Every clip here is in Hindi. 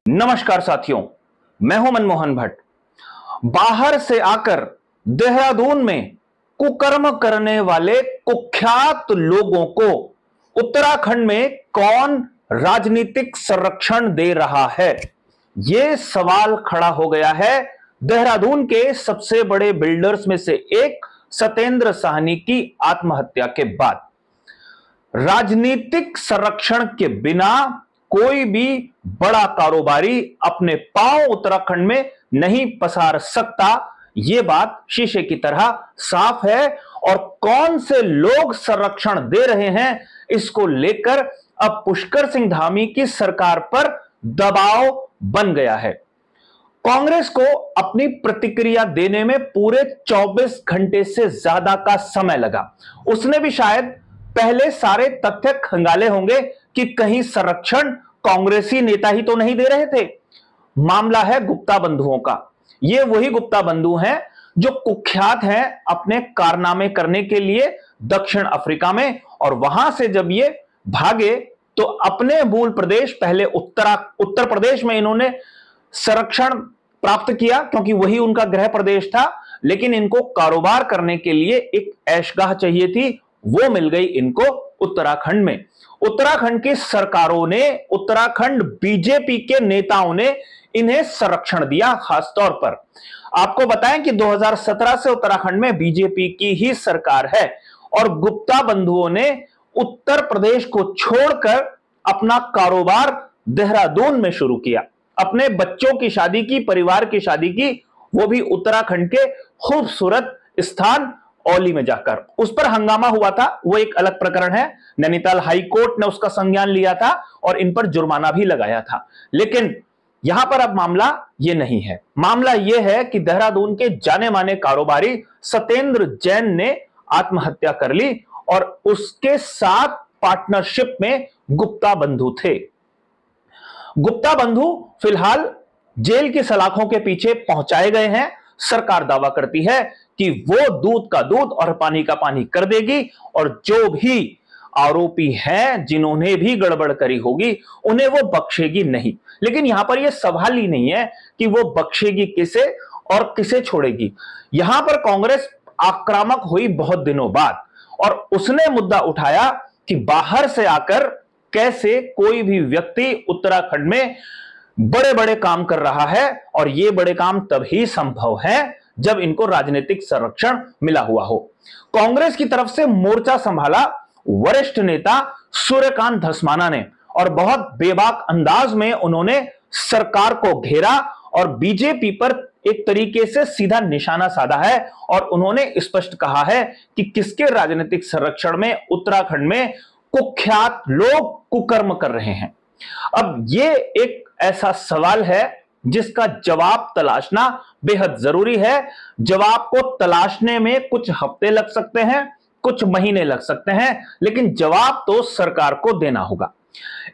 नमस्कार साथियों, मैं हूं मनमोहन भट्ट। बाहर से आकर देहरादून में कुकर्म करने वाले कुख्यात लोगों को उत्तराखंड में कौन राजनीतिक संरक्षण दे रहा है, यह सवाल खड़ा हो गया है देहरादून के सबसे बड़े बिल्डर्स में से एक सत्येंद्र साहनी की आत्महत्या के बाद। राजनीतिक संरक्षण के बिना कोई भी बड़ा कारोबारी अपने पांव उत्तराखंड में नहीं पसार सकता, यह बात शीशे की तरह साफ है। और कौन से लोग संरक्षण दे रहे हैं, इसको लेकर अब पुष्कर सिंह धामी की सरकार पर दबाव बन गया है। कांग्रेस को अपनी प्रतिक्रिया देने में पूरे 24 घंटे से ज्यादा का समय लगा। उसने भी शायद पहले सारे तथ्य खंगाले होंगे कि कहीं संरक्षण कांग्रेसी नेता ही तो नहीं दे रहे थे। मामला है गुप्ता बंधुओं का। ये वही गुप्ता बंधु हैं जो कुख्यात हैं अपने कारनामे करने के लिए दक्षिण अफ्रीका में, और वहां से जब ये भागे तो अपने मूल प्रदेश पहले उत्तर प्रदेश में इन्होंने संरक्षण प्राप्त किया क्योंकि वही उनका गृह प्रदेश था। लेकिन इनको कारोबार करने के लिए एक ऐशगाह चाहिए थी, वो मिल गई इनको उत्तराखंड में। उत्तराखंड की सरकारों ने, उत्तराखंड बीजेपी के नेताओं ने इन्हें संरक्षण दिया। खासतौर पर आपको बताएं कि 2017 से उत्तराखंड में बीजेपी की ही सरकार है और गुप्ता बंधुओं ने उत्तर प्रदेश को छोड़कर अपना कारोबार देहरादून में शुरू किया। अपने बच्चों की शादी की, परिवार की शादी की, वो भी उत्तराखंड के खूबसूरत स्थान औली में जाकर। उस पर हंगामा हुआ था, वो एक अलग प्रकरण है। नैनीताल हाई कोर्ट ने उसका संज्ञान लिया था और इन पर जुर्माना भी लगाया था। लेकिन यहां पर अब मामला ये नहीं है। मामला ये है कि देहरादून के जाने माने कारोबारी सत्येंद्र जैन ने आत्महत्या कर ली और उसके साथ पार्टनरशिप में गुप्ता बंधु थे। गुप्ता बंधु फिलहाल जेल की सलाखों के पीछे पहुंचाए गए हैं। सरकार दावा करती है कि वो दूध का दूध और पानी का पानी कर देगी और जो भी आरोपी हैं, जिन्होंने भी गड़बड़ करी होगी, उन्हें वो बख्शेगी नहीं। लेकिन यहां पर यह सवाल ही नहीं है कि वो बख्शेगी किसे और किसे छोड़ेगी। यहां पर कांग्रेस आक्रामक हुई बहुत दिनों बाद और उसने मुद्दा उठाया कि बाहर से आकर कैसे कोई भी व्यक्ति उत्तराखंड में बड़े बड़े काम कर रहा है, और ये बड़े काम तभी संभव है जब इनको राजनीतिक संरक्षण मिला हुआ हो। कांग्रेस की तरफ से मोर्चा संभाला वरिष्ठ नेता सूर्यकांत धस्माना ने और बहुत बेबाक अंदाज में उन्होंने सरकार को घेरा और बीजेपी पर एक तरीके से सीधा निशाना साधा है। और उन्होंने स्पष्ट कहा है कि किसके राजनीतिक संरक्षण में उत्तराखंड में कुख्यात लोग कुकर्म कर रहे हैं। अब ये एक ऐसा सवाल है जिसका जवाब तलाशना बेहद जरूरी है। जवाब को तलाशने में कुछ हफ्ते लग सकते हैं, कुछ महीने लग सकते हैं, लेकिन जवाब तो सरकार को देना होगा।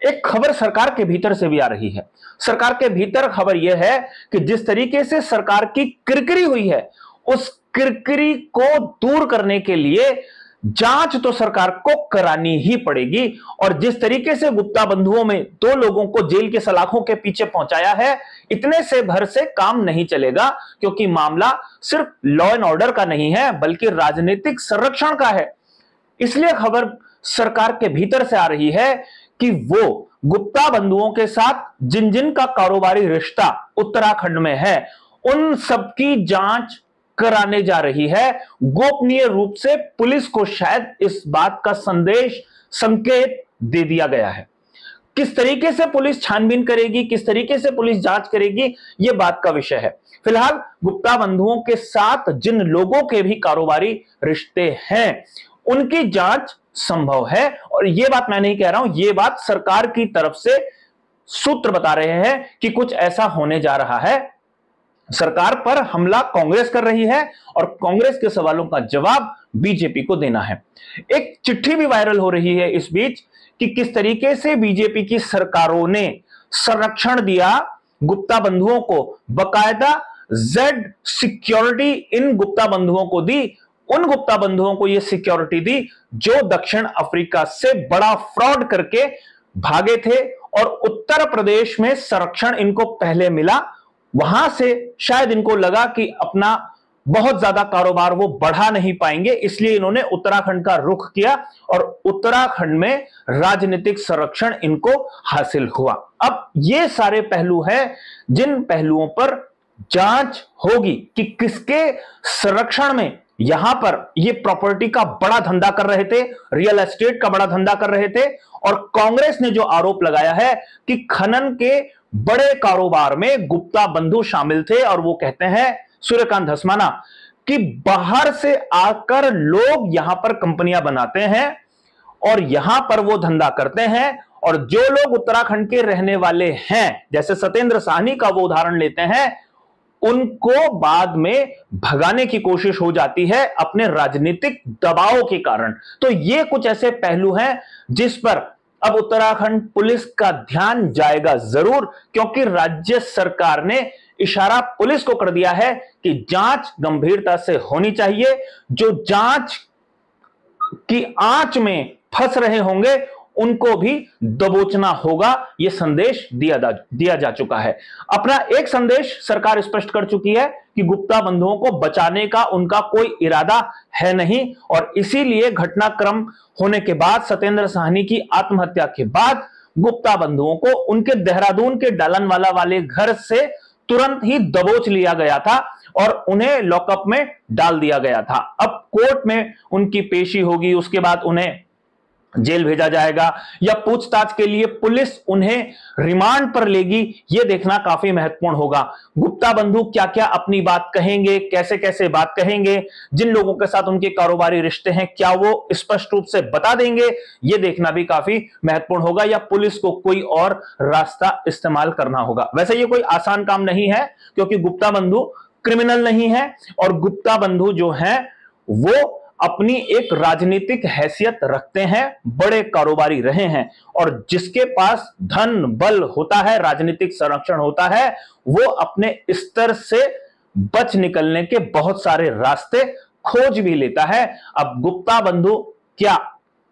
एक खबर सरकार के भीतर से भी आ रही है। सरकार के भीतर खबर यह है कि जिस तरीके से सरकार की किरकिरी हुई है, उस किरकिरी को दूर करने के लिए जांच तो सरकार को करानी ही पड़ेगी। और जिस तरीके से गुप्ता बंधुओं में 2 लोगों को जेल के सलाखों के पीछे पहुंचाया है, इतने से भर से काम नहीं चलेगा, क्योंकि मामला सिर्फ लॉ एंड ऑर्डर का नहीं है बल्कि राजनीतिक संरक्षण का है। इसलिए खबर सरकार के भीतर से आ रही है कि वो गुप्ता बंधुओं के साथ जिन जिन का कारोबारी रिश्ता उत्तराखंड में है, उन सबकी जांच कराने जा रही है। गोपनीय रूप से पुलिस को शायद इस बात का संकेत दे दिया गया है। किस तरीके से पुलिस छानबीन करेगी, किस तरीके से पुलिस जांच करेगी, यह बात का विषय है। फिलहाल गुप्ता बंधुओं के साथ जिन लोगों के भी कारोबारी रिश्ते हैं, उनकी जांच संभव है। और यह बात मैं नहीं कह रहा हूं, यह बात सरकार की तरफ से सूत्र बता रहे हैं कि कुछ ऐसा होने जा रहा है। सरकार पर हमला कांग्रेस कर रही है और कांग्रेस के सवालों का जवाब बीजेपी को देना है। एक चिट्ठी भी वायरल हो रही है इस बीच कि किस तरीके से बीजेपी की सरकारों ने संरक्षण दिया गुप्ता बंधुओं को, बकायदा जेड सिक्योरिटी इन गुप्ता बंधुओं को दी। उन गुप्ता बंधुओं को यह सिक्योरिटी दी जो दक्षिण अफ्रीका से बड़ा फ्रॉड करके भागे थे और उत्तर प्रदेश में संरक्षण इनको पहले मिला, वहां से शायद इनको लगा कि अपना बहुत ज्यादा कारोबार वो बढ़ा नहीं पाएंगे, इसलिए इन्होंने उत्तराखंड का रुख किया और उत्तराखंड में राजनीतिक संरक्षण इनको हासिल हुआ। अब ये सारे पहलू हैं जिन पहलुओं पर जांच होगी कि किसके संरक्षण में यहां पर ये प्रॉपर्टी का बड़ा धंधा कर रहे थे, रियल एस्टेट का बड़ा धंधा कर रहे थे। और कांग्रेस ने जो आरोप लगाया है कि खनन के बड़े कारोबार में गुप्ता बंधु शामिल थे, और वो कहते हैं सूर्यकांत धस्माना कि बाहर से आकर लोग यहां पर कंपनियां बनाते हैं और यहां पर वो धंधा करते हैं, और जो लोग उत्तराखंड के रहने वाले हैं, जैसे सत्येंद्र साहनी का वो उदाहरण लेते हैं, उनको बाद में भगाने की कोशिश हो जाती है अपने राजनीतिक दबाव के कारण। तो ये कुछ ऐसे पहलू हैं जिस पर अब उत्तराखंड पुलिस का ध्यान जाएगा जरूर, क्योंकि राज्य सरकार ने इशारा पुलिस को कर दिया है कि जांच गंभीरता से होनी चाहिए। जो जांच की आंच में फंस रहे होंगे उनको भी दबोचना होगा, यह संदेश दिया जा चुका है। अपना एक संदेश सरकार स्पष्ट कर चुकी है कि गुप्ता बंधुओं को बचाने का उनका कोई इरादा है नहीं, और इसीलिए घटनाक्रम होने के बाद, सत्येंद्र साहनी की आत्महत्या के बाद, गुप्ता बंधुओं को उनके देहरादून के डालनवाला वाले घर से तुरंत ही दबोच लिया गया था और उन्हें लॉकअप में डाल दिया गया था। अब कोर्ट में उनकी पेशी होगी, उसके बाद उन्हें जेल भेजा जाएगा या पूछताछ के लिए पुलिस उन्हें रिमांड पर लेगी, यह देखना काफी महत्वपूर्ण होगा। गुप्ता बंधु क्या क्या अपनी बात कहेंगे, कैसे कैसे बात कहेंगे, जिन लोगों के साथ उनके कारोबारी रिश्ते हैं क्या वो स्पष्ट रूप से बता देंगे, यह देखना भी काफी महत्वपूर्ण होगा, या पुलिस को कोई और रास्ता इस्तेमाल करना होगा। वैसे यह कोई आसान काम नहीं है, क्योंकि गुप्ता बंधु क्रिमिनल नहीं है, और गुप्ता बंधु जो है वो अपनी एक राजनीतिक हैसियत रखते हैं, बड़े कारोबारी रहे हैं, और जिसके पास धन बल होता है, राजनीतिक संरक्षण होता है, वो अपने स्तर से बच निकलने के बहुत सारे रास्ते खोज भी लेता है। अब गुप्ता बंधु क्या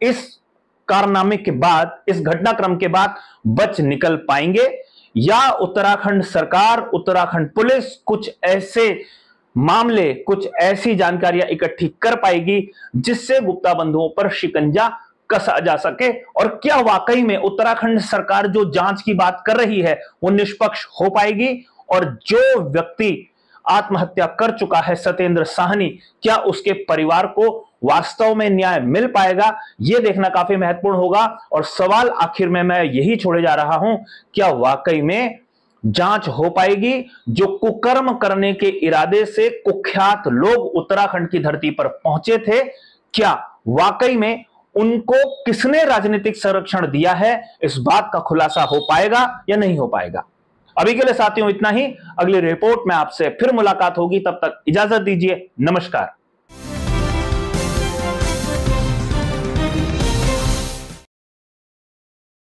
इस कारनामे के बाद, इस घटनाक्रम के बाद बच निकल पाएंगे, या उत्तराखंड सरकार, उत्तराखंड पुलिस कुछ ऐसे मामले, कुछ ऐसी जानकारियां इकट्ठी कर पाएगी जिससे गुप्ता बंधुओं पर शिकंजा कसा जा सके, और क्या वाकई में उत्तराखंड सरकार जो जांच की बात कर रही है वो निष्पक्ष हो पाएगी, और जो व्यक्ति आत्महत्या कर चुका है सत्येंद्र साहनी, क्या उसके परिवार को वास्तव में न्याय मिल पाएगा, यह देखना काफी महत्वपूर्ण होगा। और सवाल आखिर में मैं यही छोड़े जा रहा हूं, क्या वाकई में जांच हो पाएगी? जो कुकर्म करने के इरादे से कुख्यात लोग उत्तराखंड की धरती पर पहुंचे थे, क्या वाकई में उनको किसने राजनीतिक संरक्षण दिया है, इस बात का खुलासा हो पाएगा या नहीं हो पाएगा? अभी के लिए साथियों इतना ही। अगली रिपोर्ट में आपसे फिर मुलाकात होगी, तब तक इजाजत दीजिए। नमस्कार।